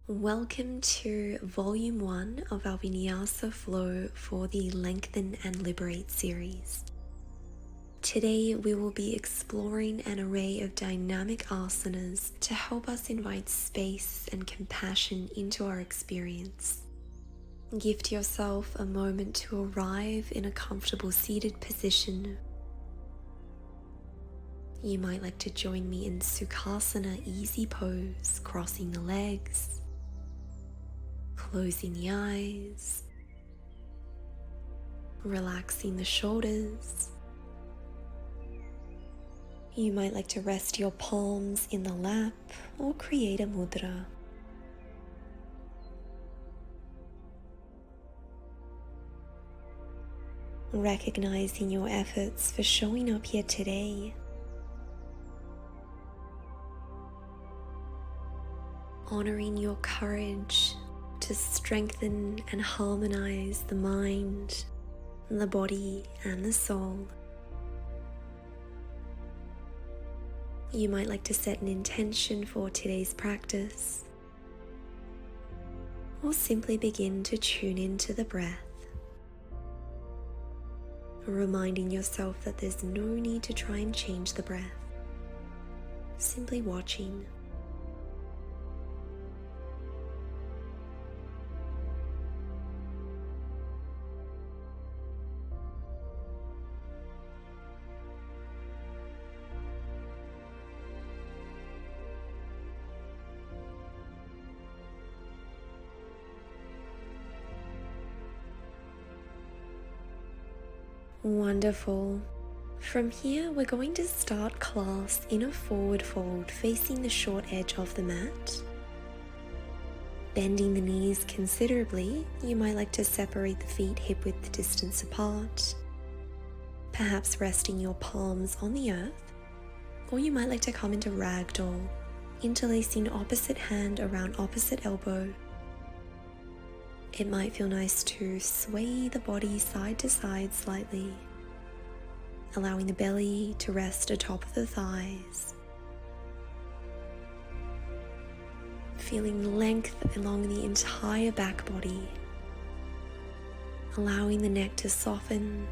Welcome to Volume 1 of our Vinyasa flow for the Lengthen and Liberate series. Today we will be exploring an array of dynamic asanas to help us invite space and compassion into our experience. Gift yourself a moment to arrive in a comfortable seated position. You might like to join me in Sukhasana easy pose, crossing the legs, closing the eyes, relaxing the shoulders. You might like to rest your palms in the lap or create a mudra. Recognizing your efforts for showing up here today. Honoring your courage to strengthen and harmonize the mind, the body, and the soul. You might like to set an intention for today's practice, or simply begin to tune into the breath, reminding yourself that there's no need to try and change the breath, simply watching. Wonderful. From here, we're going to start class in a forward fold facing the short edge of the mat. Bending the knees considerably, you might like to separate the feet hip-width distance apart, perhaps resting your palms on the earth, or you might like to come into ragdoll, interlacing opposite hand around opposite elbow. It might feel nice to sway the body side to side slightly, allowing the belly to rest atop of the thighs. Feeling length along the entire back body, allowing the neck to soften,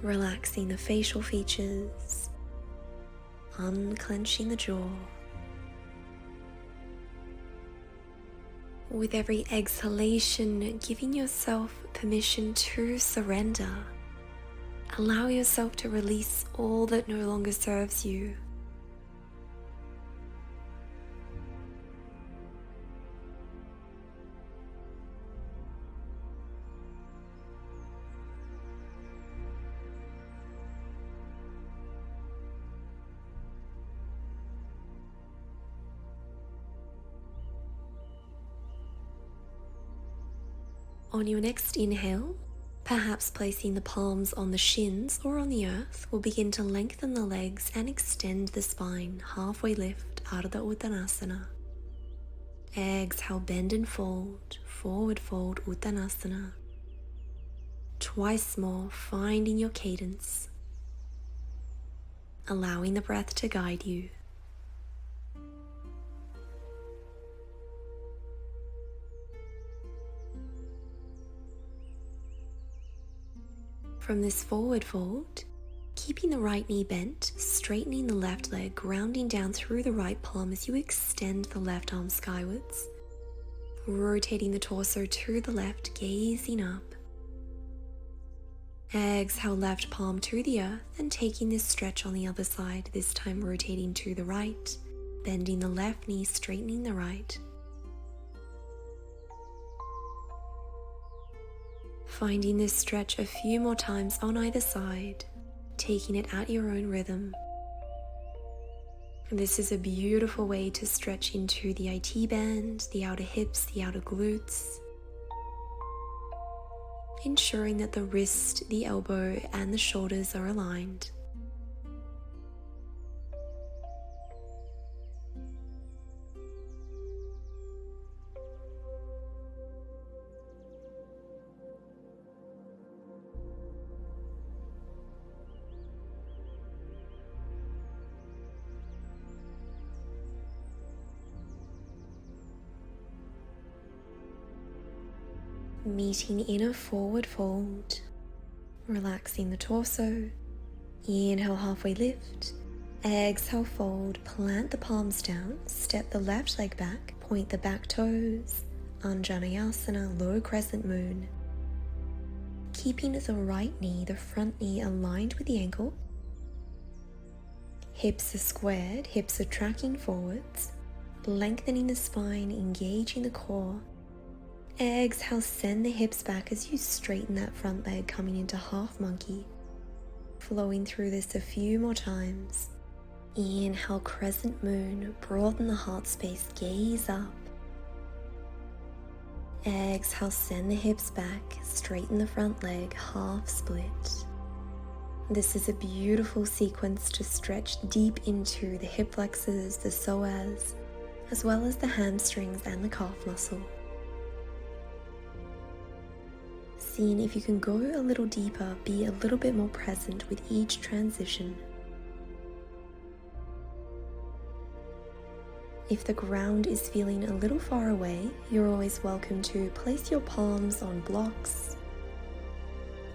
relaxing the facial features, unclenching the jaw. With every exhalation, giving yourself permission to surrender. Allow yourself to release all that no longer serves you. On your next inhale, perhaps placing the palms on the shins or on the earth, we'll begin to lengthen the legs and extend the spine, halfway lift, Ardha Uttanasana. Exhale, bend and fold, forward fold, Uttanasana. Twice more, finding your cadence, allowing the breath to guide you. From this forward fold, keeping the right knee bent, straightening the left leg, grounding down through the right palm as you extend the left arm skywards, rotating the torso to the left, gazing up. Exhale, left palm to the earth and taking this stretch on the other side, this time rotating to the right, bending the left knee, straightening the right. Finding this stretch a few more times on either side, taking it at your own rhythm. And this is a beautiful way to stretch into the IT band, the outer hips, the outer glutes, ensuring that the wrist, the elbow, and the shoulders are aligned. meeting in a forward fold, relaxing the torso. Inhale, halfway lift. Exhale, fold, plant the palms down, step the left leg back, point the back toes, Anjaneyasana, low crescent moon. Keeping the right knee, the front knee aligned with the ankle. Hips are squared, hips are tracking forwards, lengthening the spine, engaging the core. Exhale, send the hips back as you straighten that front leg, coming into half monkey. Flowing through this a few more times. Inhale, crescent moon, broaden the heart space, gaze up. Exhale, send the hips back, straighten the front leg, half split. This is a beautiful sequence to stretch deep into the hip flexors, the psoas, as well as the hamstrings and the calf muscle. Seeing if you can go a little deeper, be a little bit more present with each transition. If the ground is feeling a little far away, you're always welcome to place your palms on blocks.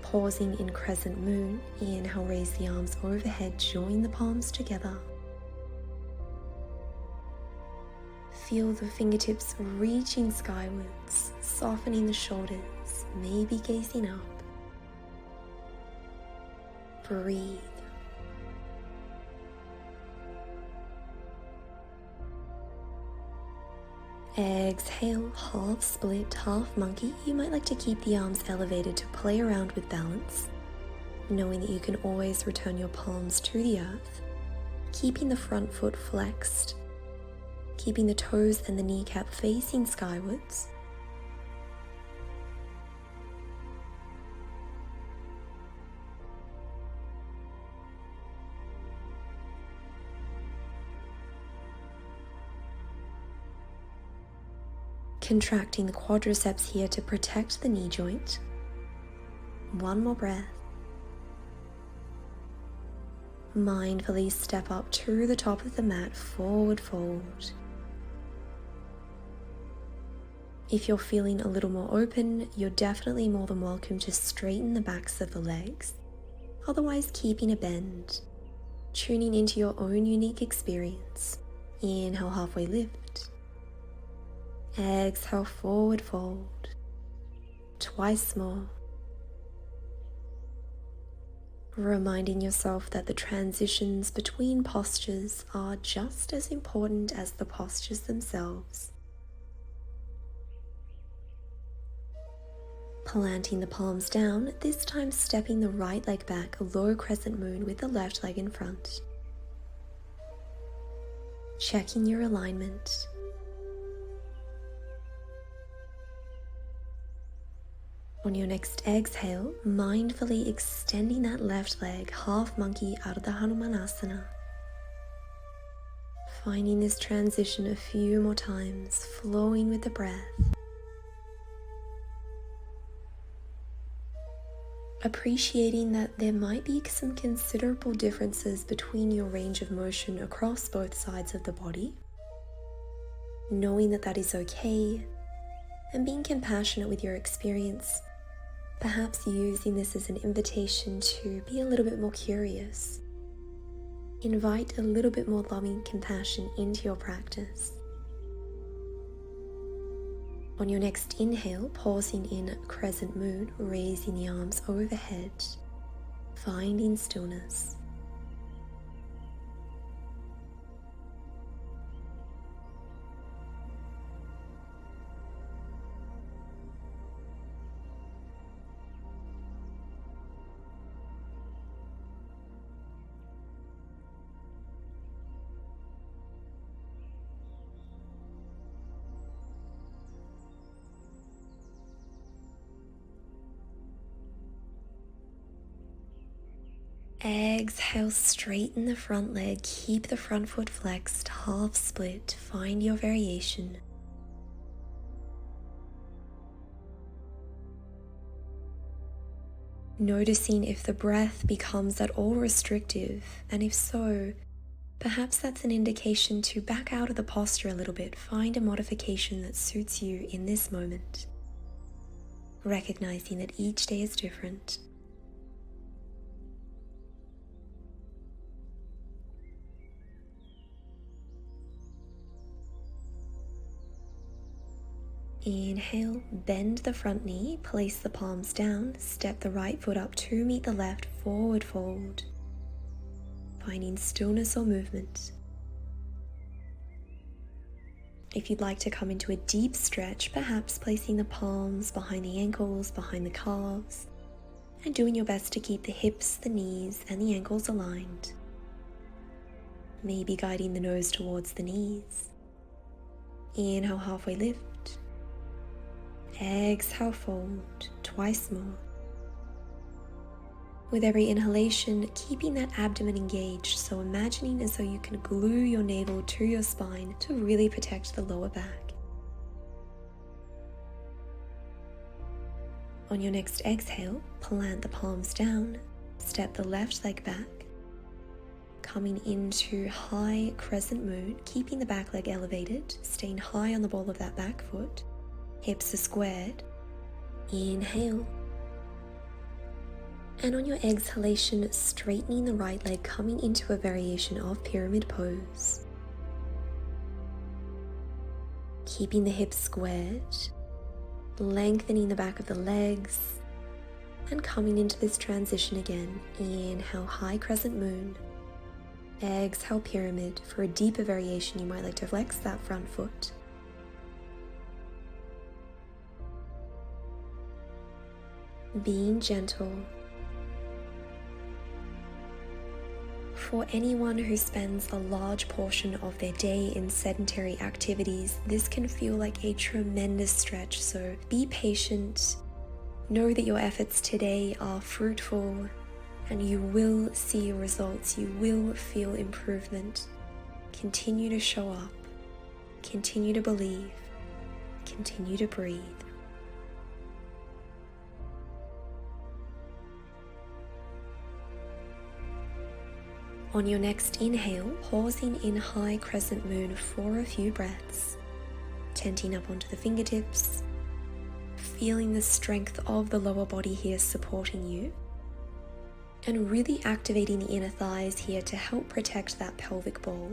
Pausing in crescent moon, inhale, raise the arms overhead, join the palms together. Feel the fingertips reaching skywards, softening the shoulders, maybe gazing up. Breathe. Exhale, half split, half monkey. You might like to keep the arms elevated to play around with balance, knowing that you can always return your palms to the earth, keeping the front foot flexed, keeping the toes and the kneecap facing skywards. Contracting the quadriceps here to protect the knee joint. One more breath. Mindfully step up to the top of the mat, forward fold. If you're feeling a little more open, you're definitely more than welcome to straighten the backs of the legs, otherwise keeping a bend, tuning into your own unique experience. Inhale, halfway lift. Exhale, forward fold. Twice more. Reminding yourself that the transitions between postures are just as important as the postures themselves. Planting the palms down, this time stepping the right leg back, a low crescent moon with the left leg in front. Checking your alignment. On your next exhale, mindfully extending that left leg, half monkey out of the Hanumanasana. Finding this transition a few more times, flowing with the breath. Appreciating that there might be some considerable differences between your range of motion across both sides of the body. Knowing that that is okay, and being compassionate with your experience. Perhaps using this as an invitation to be a little bit more curious. Invite a little bit more loving compassion into your practice. On your next inhale, pausing in crescent moon, raising the arms overhead, finding stillness. Exhale, straighten the front leg, keep the front foot flexed, half split, find your variation. Noticing if the breath becomes at all restrictive, and if so, perhaps that's an indication to back out of the posture a little bit, find a modification that suits you in this moment. recognizing that each day is different. Inhale, bend the front knee, place the palms down, step the right foot up to meet the left, forward fold, finding stillness or movement. If you'd like to come into a deep stretch, perhaps placing the palms behind the ankles, behind the calves, and doing your best to keep the hips, the knees, and the ankles aligned. Maybe guiding the nose towards the knees. Inhale, halfway lift. Exhale, fold, twice more. With every inhalation, keeping that abdomen engaged, so imagining as though you can glue your navel to your spine to really protect the lower back. On your next exhale, plant the palms down, step the left leg back, coming into high crescent moon, keeping the back leg elevated, staying high on the ball of that back foot. Hips are squared. Inhale. And on your exhalation, straightening the right leg, coming into a variation of pyramid pose. Keeping the hips squared, lengthening the back of the legs, and coming into this transition again. Inhale, high crescent moon. Exhale, pyramid. For a deeper variation, you might like to flex that front foot. Being gentle. For anyone who spends a large portion of their day in sedentary activities, this can feel like a tremendous stretch, so be patient. Know that your efforts today are fruitful and you will see results, you will feel improvement. Continue to show up, continue to believe, continue to breathe. On your next inhale, pausing in high crescent moon for a few breaths, tenting up onto the fingertips, feeling the strength of the lower body here supporting you, and really activating the inner thighs here to help protect that pelvic bowl.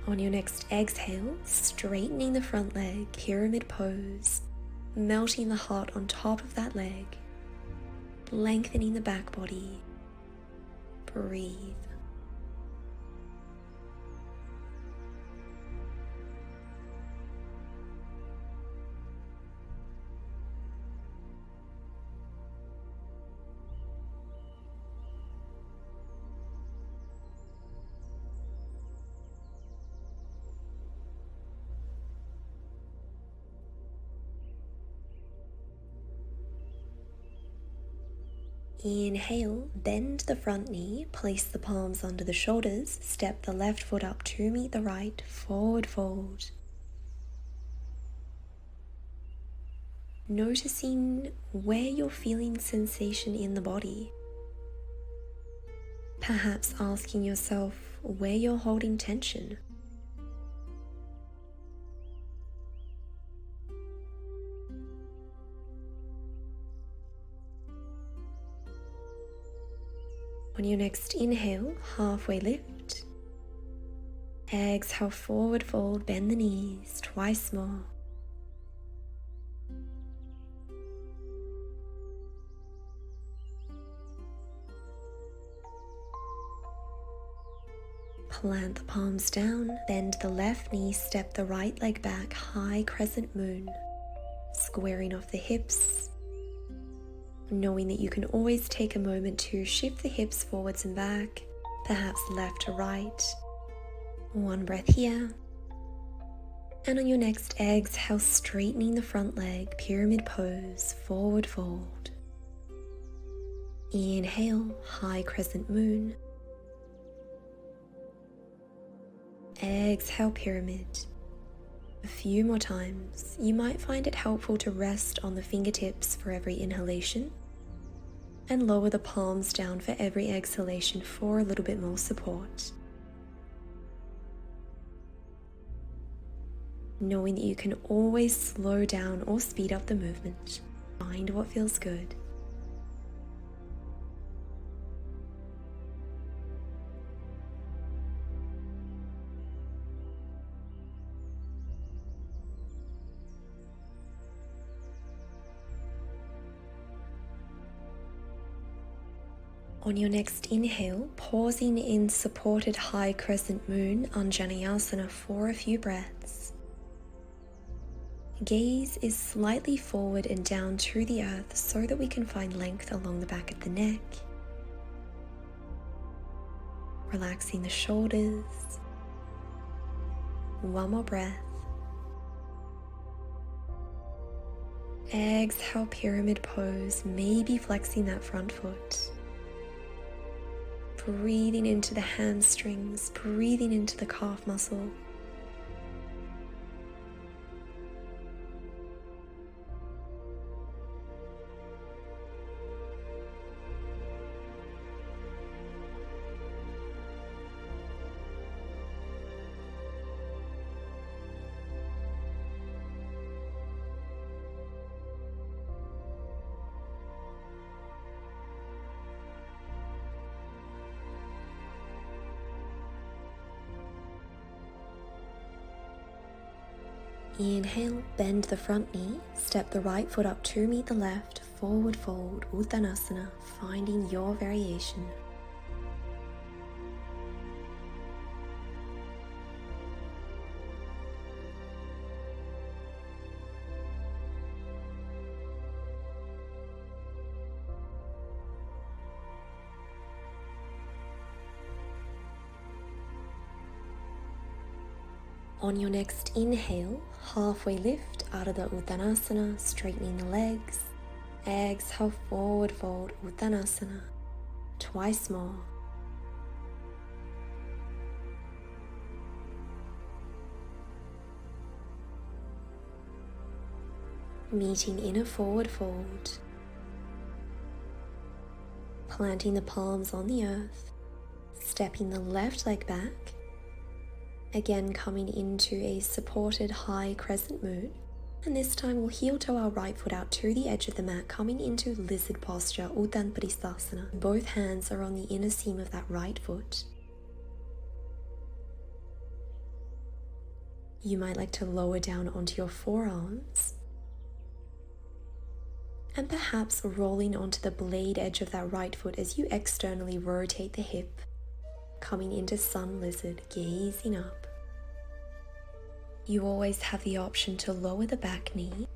On your next exhale, straightening the front leg, pyramid pose, melting the heart on top of that leg, lengthening the back body. Breathe. Inhale, bend the front knee, place the palms under the shoulders, step the left foot up to meet the right, forward fold. Noticing where you're feeling sensation in the body. Perhaps asking yourself where you're holding tension. On your next inhale, halfway lift. Exhale, forward fold, bend the knees, twice more. Plant the palms down, bend the left knee, step the right leg back, high crescent moon, squaring off the hips, knowing that you can always take a moment to shift the hips forwards and back, perhaps left to right. One breath here. And on your next exhale, straightening the front leg, pyramid pose, forward fold. Inhale, high crescent moon. Exhale, pyramid. A few more times. You might find it helpful to rest on the fingertips for every inhalation and lower the palms down for every exhalation for a little bit more support. knowing that you can always slow down or speed up the movement. Find what feels good. On your next inhale, pausing in supported high crescent moon Anjaneyasana for a few breaths. Gaze is slightly forward and down to the earth so that we can find length along the back of the neck. Relaxing the shoulders. One more breath. Exhale, pyramid pose, maybe flexing that front foot. Breathing into the hamstrings, breathing into the calf muscle. Inhale, bend the front knee, step the right foot up to meet the left, forward fold, Uttanasana, finding your variation. On your next inhale, halfway lift out of the Uttanasana, straightening the legs. Exhale, forward fold, Uttanasana. Twice more. Meeting in a forward fold. Planting the palms on the earth. Stepping the left leg back. Again coming into a supported high crescent moon, and this time we'll heel toe our right foot out to the edge of the mat, coming into lizard posture, Uttanpadisthasana. Both hands are on the inner seam of that right foot. You might like to lower down onto your forearms, and perhaps rolling onto the blade edge of that right foot as you externally rotate the hip, coming into sun lizard, gazing up. You always have the option to lower the back knee.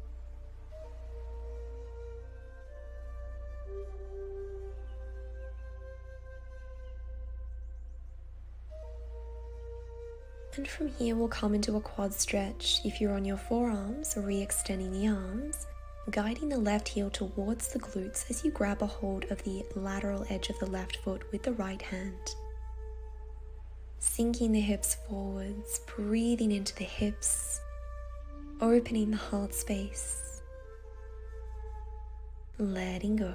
And from here we'll come into a quad stretch. If you're on your forearms, re-extending the arms, guiding the left heel towards the glutes as you grab a hold of the lateral edge of the left foot with the right hand. Sinking the hips forwards, breathing into the hips, opening the heart space, letting go.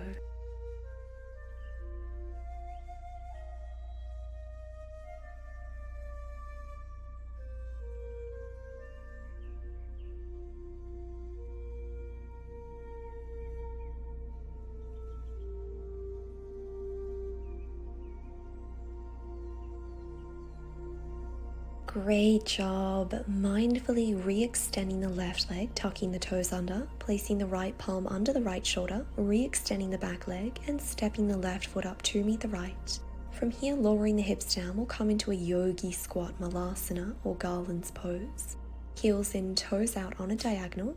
Great job. Mindfully re-extending the left leg, tucking the toes under, placing the right palm under the right shoulder, re-extending the back leg, and stepping the left foot up to meet the right. From here, lowering the hips down, we'll come into a yogi squat malasana or garland's pose. Heels in, toes out on a diagonal,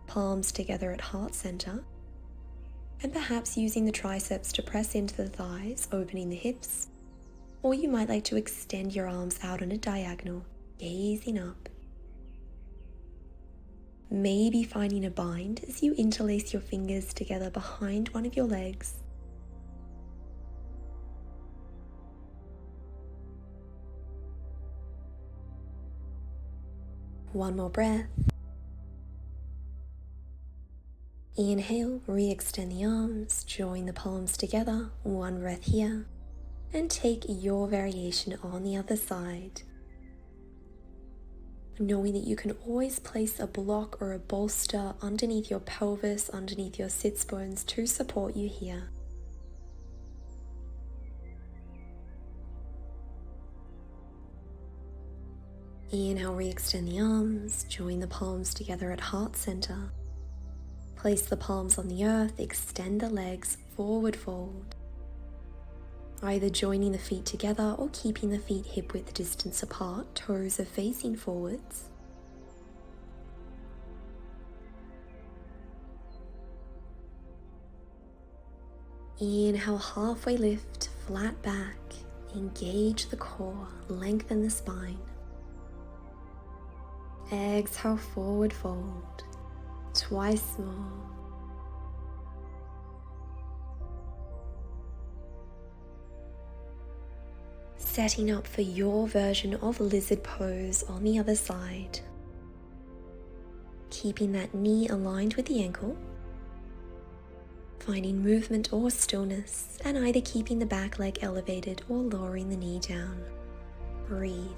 palms together at heart center, and perhaps using the triceps to press into the thighs, opening the hips. Or you might like to extend your arms out on a diagonal, gazing up. Maybe finding a bind as you interlace your fingers together behind one of your legs. One more breath. Inhale, re-extend the arms, join the palms together, one breath here. And take your variation on the other side. knowing that you can always place a block or a bolster underneath your pelvis, underneath your sits bones to support you here. Inhale, re-extend the arms, join the palms together at heart center. Place the palms on the earth, extend the legs, forward fold. Either joining the feet together or keeping the feet hip-width distance apart, toes are facing forwards. Inhale, halfway lift, flat back, engage the core, lengthen the spine. Exhale, forward fold, twice more. Setting up for your version of lizard pose on the other side. Keeping that knee aligned with the ankle. Finding movement or stillness, and either keeping the back leg elevated or lowering the knee down. Breathe.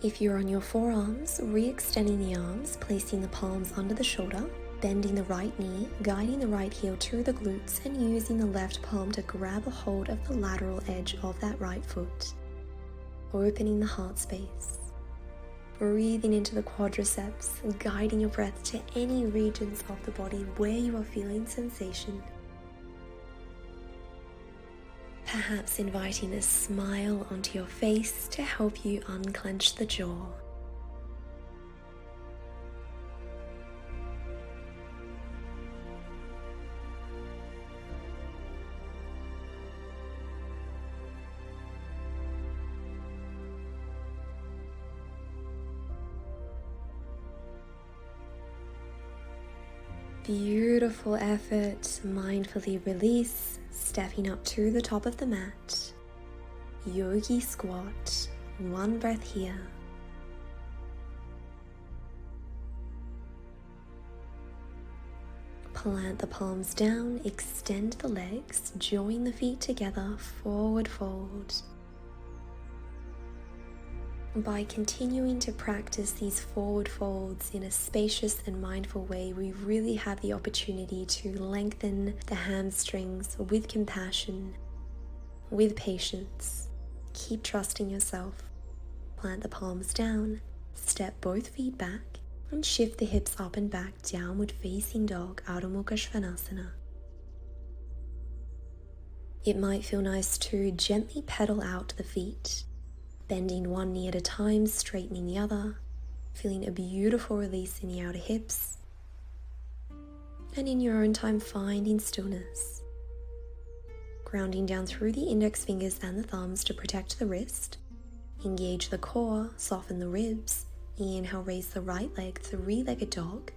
If you're on your forearms, re-extending the arms, placing the palms under the shoulder, bending the right knee, guiding the right heel to the glutes, and using the left palm to grab a hold of the lateral edge of that right foot. Opening the heart space. Breathing into the quadriceps, guiding your breath to any regions of the body where you are feeling sensation. Perhaps inviting a smile onto your face to help you unclench the jaw. Beautiful effort, mindfully release, stepping up to the top of the mat. Yogi squat, one breath here. Plant the palms down, extend the legs, join the feet together, forward fold. By continuing to practice these forward folds in a spacious and mindful way, we really have the opportunity to lengthen the hamstrings with compassion, with patience. Keep trusting yourself. Plant the palms down, step both feet back, and shift the hips up and back, downward facing dog, Adho Mukha Svanasana. It might feel nice to gently pedal out the feet, bending one knee at a time, straightening the other, feeling a beautiful release in the outer hips, and in your own time finding stillness. Grounding down through the index fingers and the thumbs to protect the wrist. Engage the core, soften the ribs. Inhale, raise the right leg, three-legged dog.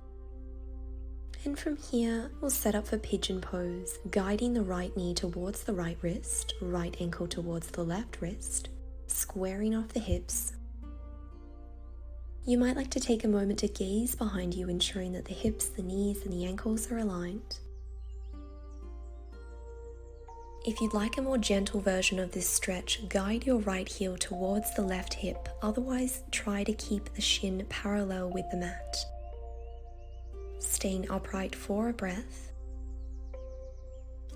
And from here, we'll set up for pigeon pose, guiding the right knee towards the right wrist, right ankle towards the left wrist, squaring off the hips. You might like to take a moment to gaze behind you, ensuring that the hips, the knees, and the ankles are aligned. If you'd like a more gentle version of this stretch, guide your right heel towards the left hip. Otherwise, try to keep the shin parallel with the mat. Staying upright for a breath.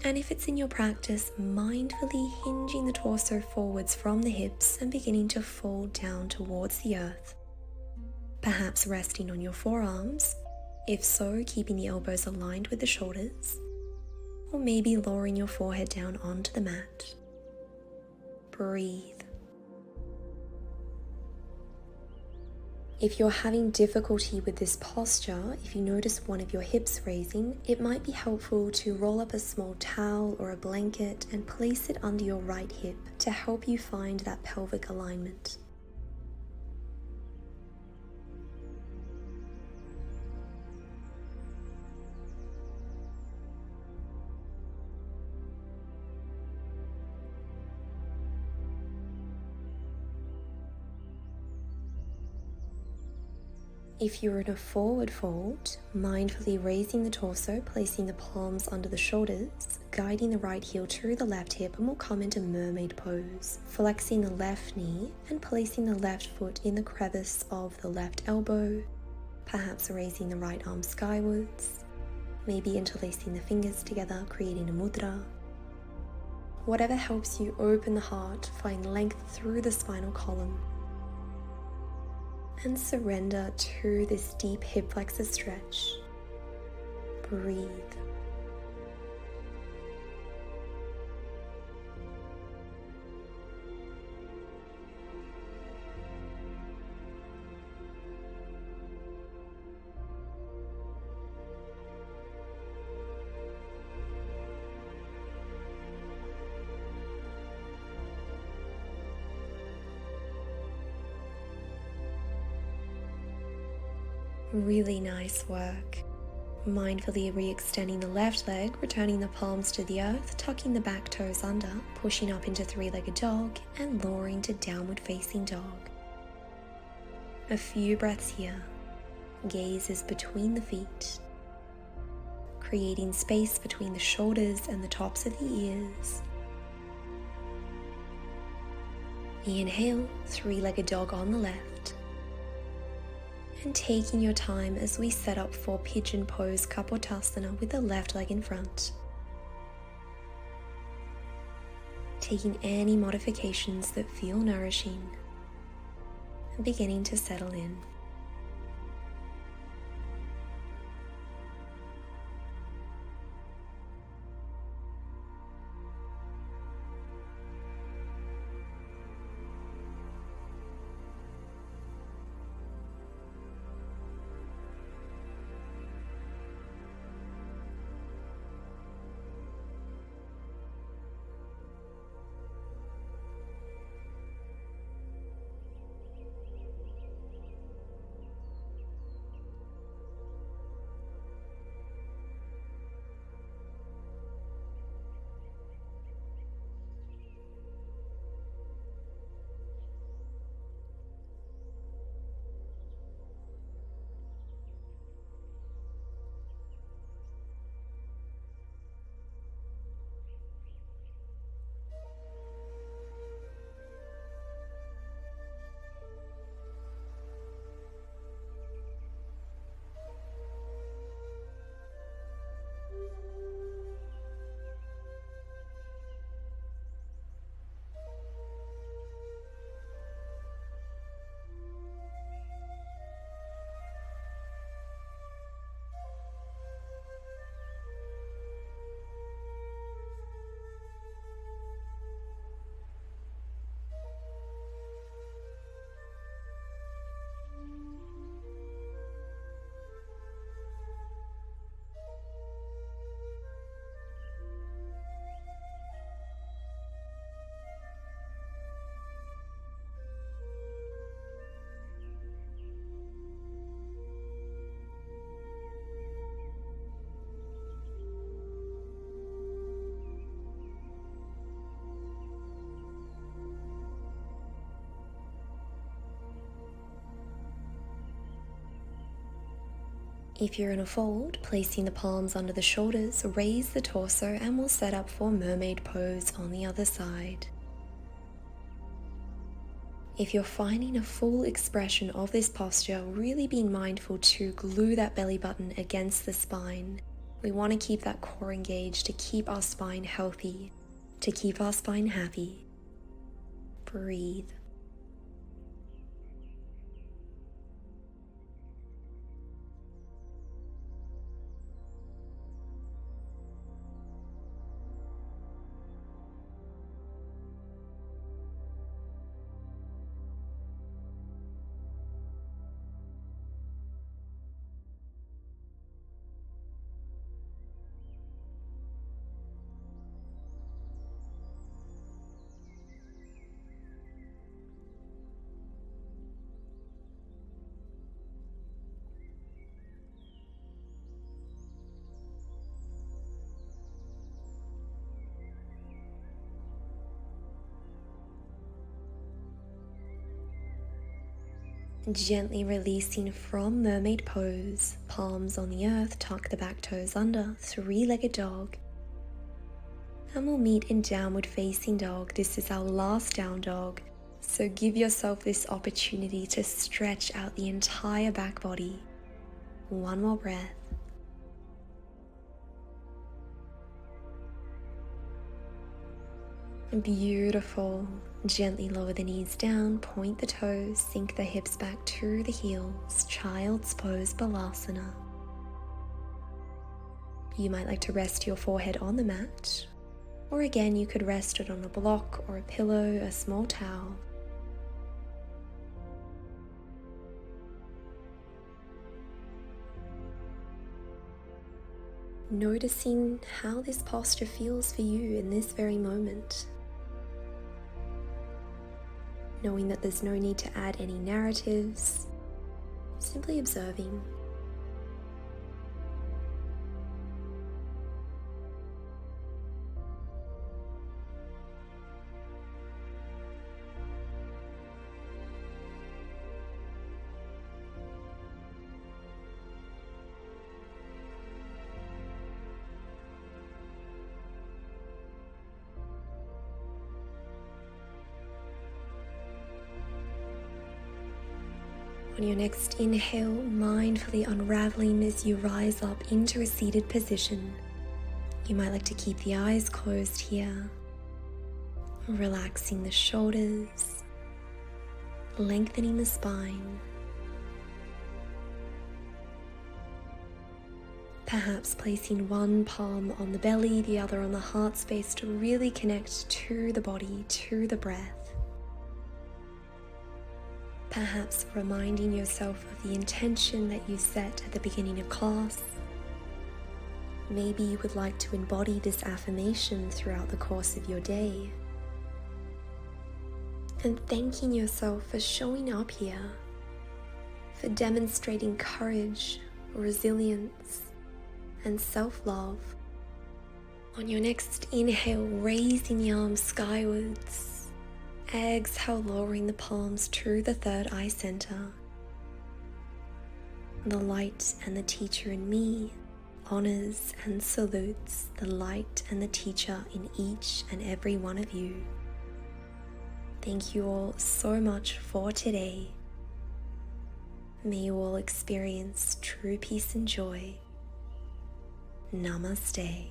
And if it's in your practice, mindfully hinging the torso forwards from the hips and beginning to fold down towards the earth. Perhaps resting on your forearms, if so, keeping the elbows aligned with the shoulders, or maybe lowering your forehead down onto the mat. Breathe. If you're having difficulty with this posture, if you notice one of your hips raising, it might be helpful to roll up a small towel or a blanket and place it under your right hip to help you find that pelvic alignment. If you're in a forward fold, mindfully raising the torso, placing the palms under the shoulders, guiding the right heel through the left hip, and we'll come into mermaid pose, flexing the left knee and placing the left foot in the crevice of the left elbow, perhaps raising the right arm skywards, maybe interlacing the fingers together, creating a mudra. Whatever helps you open the heart, find length through the spinal column, and surrender to this deep hip flexor stretch. Breathe. Really nice work. Mindfully re-extending the left leg, returning the palms to the earth, tucking the back toes under, pushing up into three-legged dog, and lowering to downward facing dog. A few breaths here. Gaze is between the feet, creating space between the shoulders and the tops of the ears. Inhale, three-legged dog on the left. And taking your time as we set up for pigeon pose Kapotasana with the left leg in front. Taking any modifications that feel nourishing and beginning to settle in. If you're in a fold, placing the palms under the shoulders, raise the torso and we'll set up for mermaid pose on the other side. If you're finding a full expression of this posture, really being mindful to glue that belly button against the spine. We want to keep that core engaged to keep our spine healthy, to keep our spine happy. Breathe. Gently releasing from mermaid pose, palms on the earth, tuck the back toes under, three-legged dog. And we'll meet in downward facing dog. This is our last down dog. So give yourself this opportunity to stretch out the entire back body. One more breath. Beautiful. Gently lower the knees down, point the toes, sink the hips back to the heels. Child's pose, Balasana. You might like to rest your forehead on the mat, or again you could rest it on a block or a pillow, a small towel. Noticing how this posture feels for you in this very moment. Knowing that there's no need to add any narratives, simply observing. On your next inhale, mindfully unraveling as you rise up into a seated position. You might like to keep the eyes closed here, relaxing the shoulders, lengthening the spine. Perhaps placing one palm on the belly, the other on the heart space to really connect to the body, to the breath. Perhaps reminding yourself of the intention that you set at the beginning of class. Maybe you would like to embody this affirmation throughout the course of your day. And thanking yourself for showing up here, for demonstrating courage, resilience, and self-love. On your next inhale, raising the arms skywards. Exhale, lowering the palms to the third eye center. The light and the teacher in me honors and salutes the light and the teacher in each and every one of you. Thank you all so much for today. May you all experience true peace and joy. Namaste.